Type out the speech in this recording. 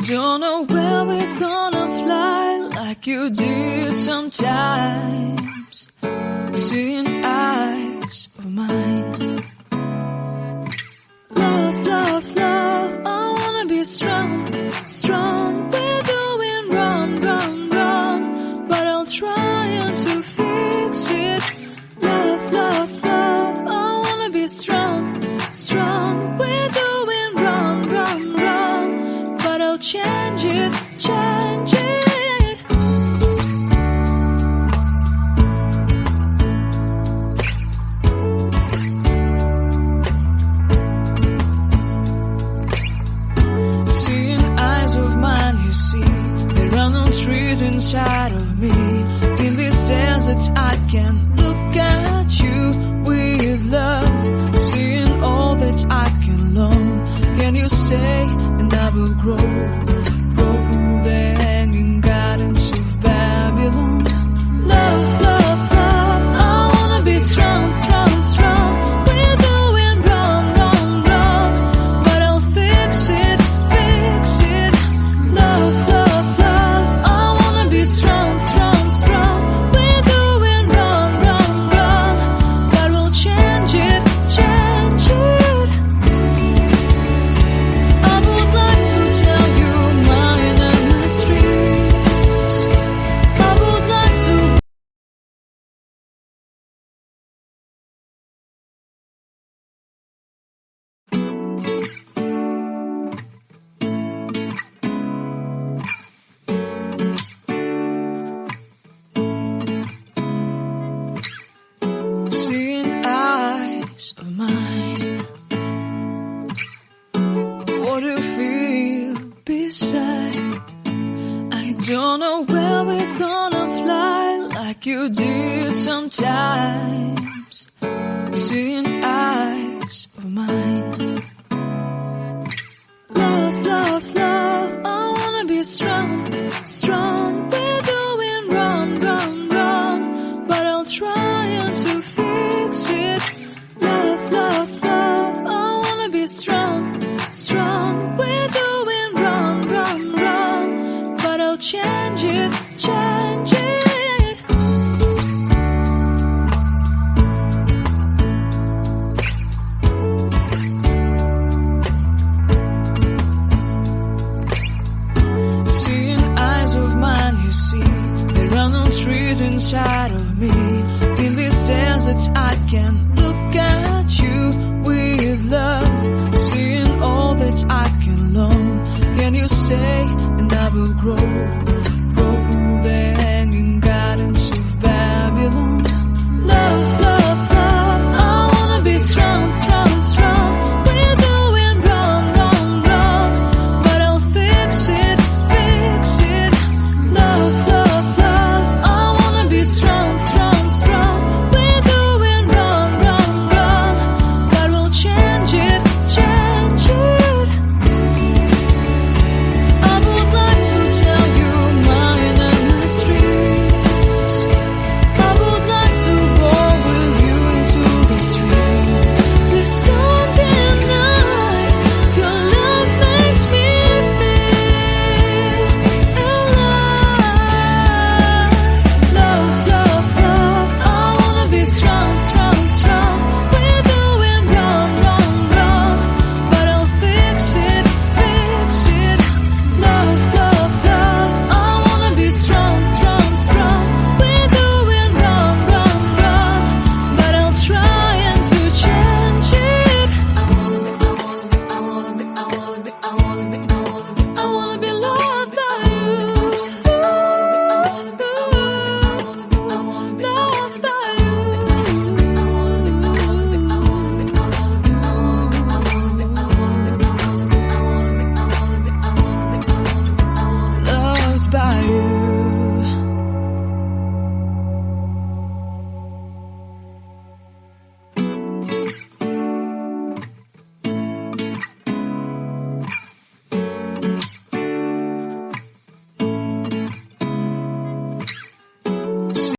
don't know where we're gonna fly like you did sometimes. Seeing eyes of mine. Love, love, love, I wanna be strong, strong. We're doing wrong, wrong, wrong, but I'll try to fix it. Love, love, love, I wanna be strong, strong. We're doing wrong, wrong, wrong, but I'll change it, change it. Trees inside of me. In this desert I can look at you with love. Seeing all that I can learn. Can you stay and I will grow? Grow the hanging gardens of Babylon. Love, love, love, I wanna be strong, strong, strong. We're doing wrong, wrong, wrong, but I'll fix it, fix it. Love, love, strong, strong, strong. We're doing wrong, wrong, wrong, but we'll change it, change it. I would like to tell you mine and my street. I would like to. Of mine. What do you feel beside? I don't know where we're gonna fly like you did sometimes. Seeing eyes of mine. Love, love, love, I wanna be strong, strong. We're doing wrong, wrong, wrong, but I'll try to fix it. Love, love, love, I wanna be strong, strong. We're doing wrong, wrong, wrong, but I'll change it, change it. Seeing eyes of mine, you see, there are no trees inside of me. In this desert I can look at you with love. Seeing all that I can learn. Can you stay and I will grow?